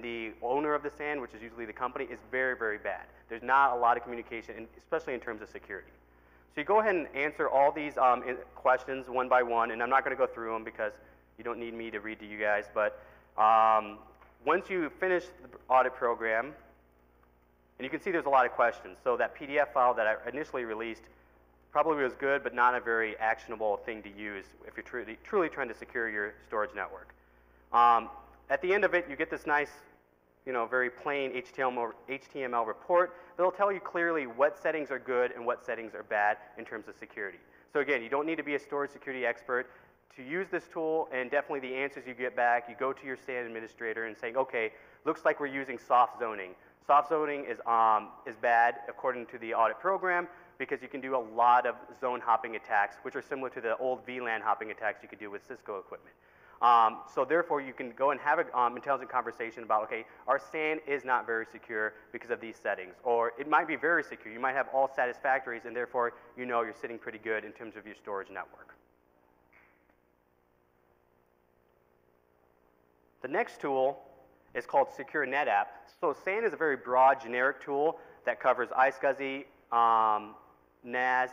the owner of the SAN, which is usually the company, is very, very bad. There's not a lot of communication, especially in terms of security. So you go ahead and answer all these questions one by one, and I'm not going to go through them because you don't need me to read to you guys, but once you finish the audit program, and you can see there's a lot of questions. So that PDF file that I initially released probably was good, but not a very actionable thing to use if you're truly trying to secure your storage network. At the end of it, you get this nice, very plain HTML report that'll tell you clearly what settings are good and what settings are bad in terms of security. So again, you don't need to be a storage security expert to use this tool, and definitely the answers you get back, you go to your SAN administrator and saying, okay, looks like we're using soft zoning. Soft zoning is bad according to the audit program because you can do a lot of zone hopping attacks, which are similar to the old VLAN hopping attacks you could do with Cisco equipment. So therefore, you can go and have an intelligent conversation about, okay, our SAN is not very secure because of these settings, or it might be very secure. You might have all satisfactories, and therefore, you're sitting pretty good in terms of your storage network. The next tool is called Secure NetApp. So SAN is a very broad, generic tool that covers iSCSI, NAS,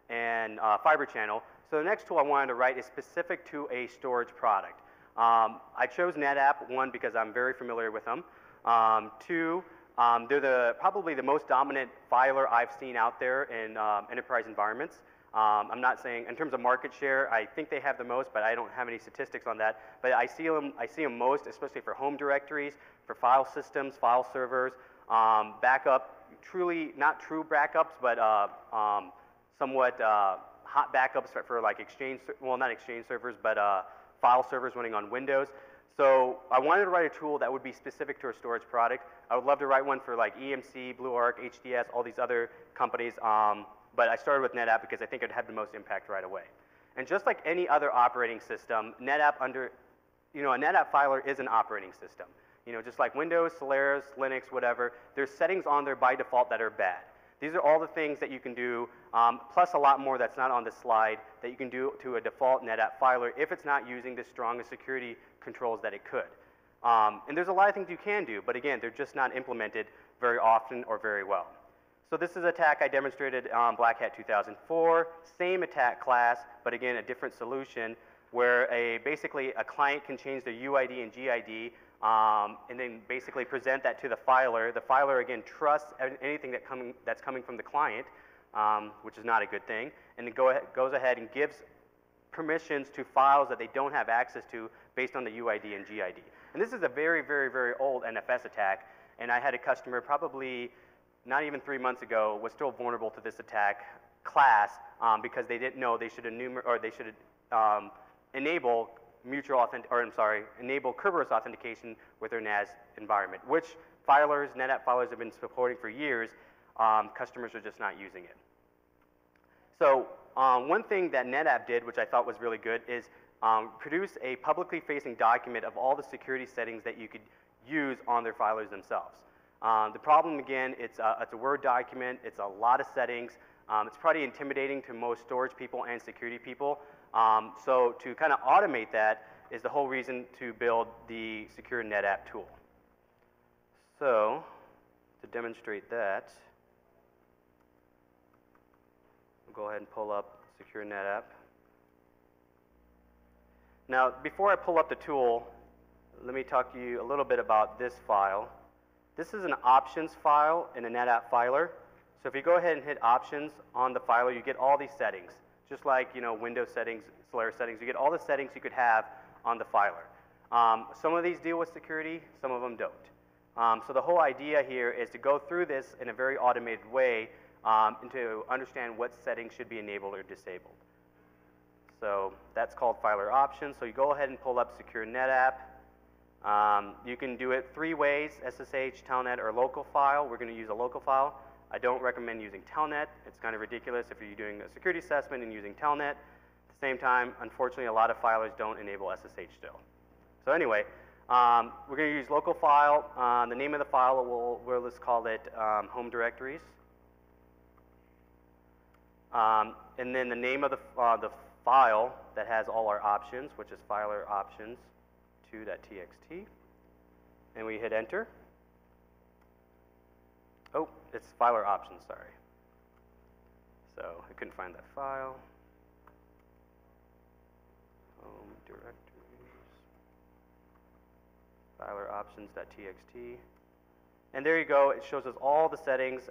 and fiber channel. So the next tool I wanted to write is specific to a storage product. I chose NetApp, one, because I'm very familiar with them. Two, they're probably the most dominant filer I've seen out there in enterprise environments. I'm not saying, in terms of market share, I think they have the most, but I don't have any statistics on that. But I see them most, especially for home directories, for file systems, file servers, backup, not true backups, but somewhat hot backups for like not Exchange servers, but file servers running on Windows. So I wanted to write a tool that would be specific to a storage product. I would love to write one for like EMC, BlueArc, HDS, all these other companies. But I started with NetApp because I think it had the most impact right away. And just like any other operating system, NetApp a NetApp filer is an operating system. Just like Windows, Solaris, Linux, whatever, there's settings on there by default that are bad. These are all the things that you can do, plus a lot more that's not on the slide that you can do to a default NetApp filer if it's not using the strongest security controls that it could. And there's a lot of things you can do, but again, they're just not implemented very often or very well. So this is an attack I demonstrated on BlackHat 2004, same attack class, but again, a different solution where basically a client can change their UID and GID and then basically present that to the filer. The filer, again, trusts anything that's coming from the client, which is not a good thing, and it goes ahead and gives permissions to files that they don't have access to based on the UID and GID. And this is a very, very, very old NFS attack, and I had a customer probably not even 3 months ago was still vulnerable to this attack class because they didn't know they should enable enable Kerberos authentication with their NAS environment, which NetApp filers have been supporting for years. Customers are just not using it. So one thing that NetApp did, which I thought was really good, is produce a publicly facing document of all the security settings that you could use on their filers themselves. The problem, again, it's a Word document. It's a lot of settings. It's pretty intimidating to most storage people and security people. So to kind of automate that is the whole reason to build the Secure NetApp tool. So to demonstrate that, we'll go ahead and pull up Secure NetApp. Now, before I pull up the tool, let me talk to you a little bit about this file. This is an options file in a NetApp filer. So if you go ahead and hit options on the filer, you get all these settings. Just like Windows settings, Solaris settings, you get all the settings you could have on the filer. Some of these deal with security, some of them don't. So the whole idea here is to go through this in a very automated way and to understand what settings should be enabled or disabled. So that's called filer options. So you go ahead and pull up Secure NetApp. You can do it 3 ways: SSH, Telnet, or local file. We're going to use a local file. I don't recommend using Telnet. It's kind of ridiculous if you're doing a security assessment and using Telnet. At the same time, unfortunately, a lot of filers don't enable SSH still. So anyway, we're going to use local file. The name of the file, let's call it home directories. And then the name of the file that has all our options, which is filer options 2.txt. and we hit enter. Oh, it's filer options, sorry. So I couldn't find that file. Home directories, filer options.txt. And there you go, it shows us all the settings.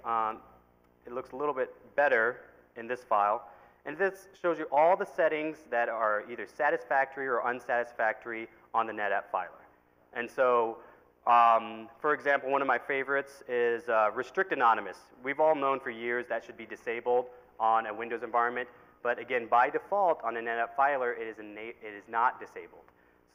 It looks a little bit better in this file. And this shows you all the settings that are either satisfactory or unsatisfactory on the NetApp filer. And so, for example, one of my favorites is restrict anonymous. We've all known for years that should be disabled on a Windows environment, but again, by default on a NetApp filer, it is not disabled.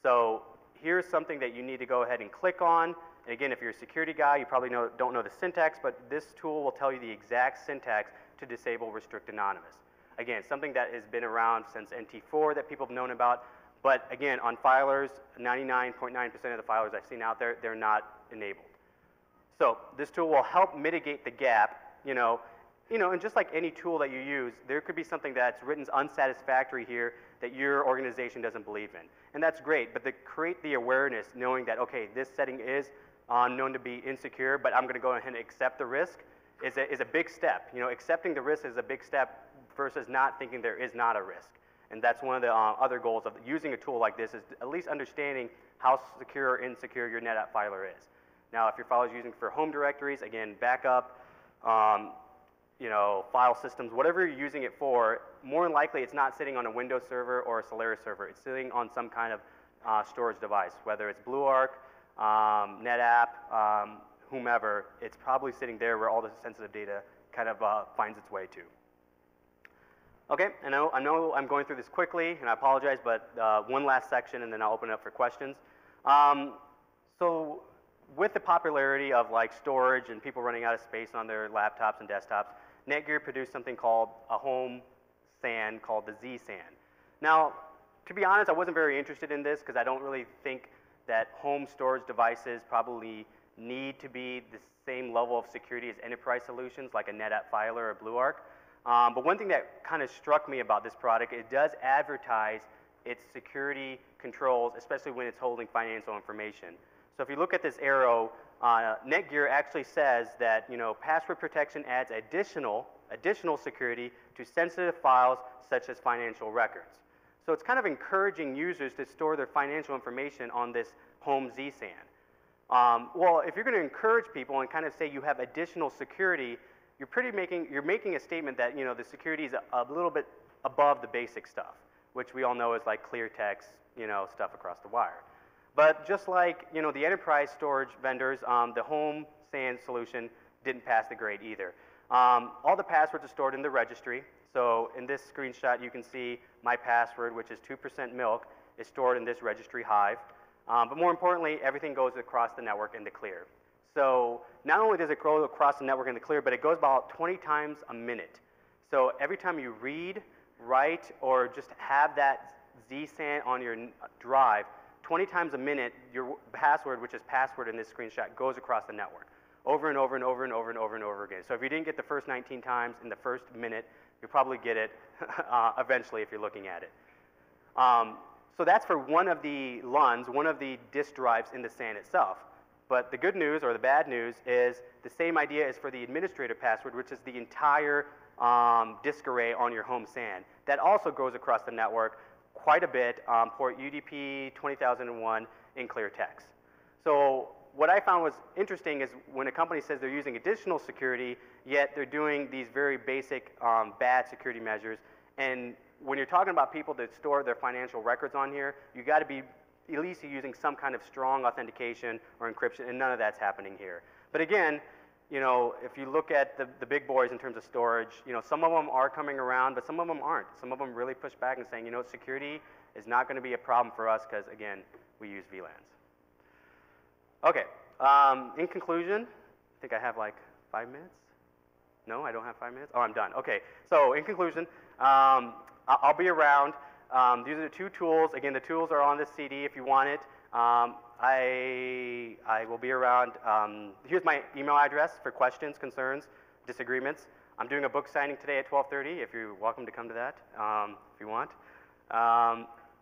So here's something that you need to go ahead and click on. And again, if you're a security guy, you probably don't know the syntax, but this tool will tell you the exact syntax to disable restrict anonymous. Again, something that has been around since NT4 that people have known about, but again, on filers, 99.9% of the filers I've seen out there, they're not enabled. So this tool will help mitigate the gap, and just like any tool that you use, there could be something that's written unsatisfactory here that your organization doesn't believe in. And that's great, but to create the awareness, knowing that, okay, this setting is known to be insecure, but I'm going to go ahead and accept the risk, is a big step. Accepting the risk is a big step versus not thinking there is not a risk. And that's one of the other goals of using a tool like this, is at least understanding how secure or insecure your NetApp filer is. Now, if your file is using for home directories, again, backup, file systems, whatever you're using it for, more than likely it's not sitting on a Windows server or a Solaris server. It's sitting on some kind of storage device, whether it's BlueArc, NetApp, whomever. It's probably sitting there where all the sensitive data kind of finds its way to. Okay, I know I'm going through this quickly, and I apologize, but one last section, and then I'll open it up for questions. So with the popularity of storage and people running out of space on their laptops and desktops, Netgear produced something called a home SAN called the Z-SAN. Now, to be honest, I wasn't very interested in this because I don't really think that home storage devices probably need to be the same level of security as enterprise solutions like a NetApp filer or BlueArc. But one thing that kind of struck me about this product, it does advertise its security controls, especially when it's holding financial information. So if you look at this arrow, Netgear actually says that password protection adds additional security to sensitive files such as financial records. So it's kind of encouraging users to store their financial information on this home Z-SAN. Well, if you're going to encourage people and kind of say you have additional security, you're making a statement that the security is a little bit above the basic stuff, which we all know is like clear text, stuff across the wire. But just like the enterprise storage vendors, the home SAN solution didn't pass the grade either. All the passwords are stored in the registry. So in this screenshot, you can see my password, which is 2% milk, is stored in this registry hive. But more importantly, everything goes across the network in the clear. So not only does it go across the network in the clear, but it goes about 20 times a minute. So every time you read, write, or just have that Z-SAN on your drive, 20 times a minute, your password, which is password in this screenshot, goes across the network over and over and over and over and over and over again. So if you didn't get the first 19 times in the first minute, you'll probably get it eventually if you're looking at it. So that's for one of the LUNs, one of the disk drives in the SAN itself. But the good news, or the bad news, is the same idea is for the administrator password, which is the entire disk array on your home SAN. That also goes across the network quite a bit, port UDP 20001 in clear text. So what I found was interesting is when a company says they're using additional security, yet they're doing these very basic bad security measures. And when you're talking about people that store their financial records on here, you got to be at least using some kind of strong authentication or encryption, and none of that's happening here. But again, if you look at the big boys in terms of storage, some of them are coming around, but some of them aren't. Some of them really push back and saying, security is not going to be a problem for us because, again, we use VLANs. Okay, in conclusion, I think I have like 5 minutes. No, I don't have 5 minutes? Oh, I'm done. Okay, so in conclusion, I'll be around. These are the two tools. Again, the tools are on this CD if you want it. I will be around. Here's my email address for questions, concerns, disagreements. I'm doing a book signing today at 12:30. If you're welcome to come to that, if you want.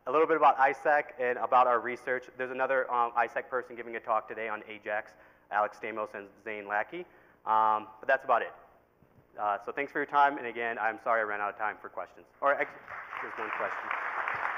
a little bit about ISAC and about our research. There's another ISAC person giving a talk today on AJAX, Alex Stamos and Zane Lackey. But that's about it. So thanks for your time, and again, I'm sorry I ran out of time for questions. Or there's one question.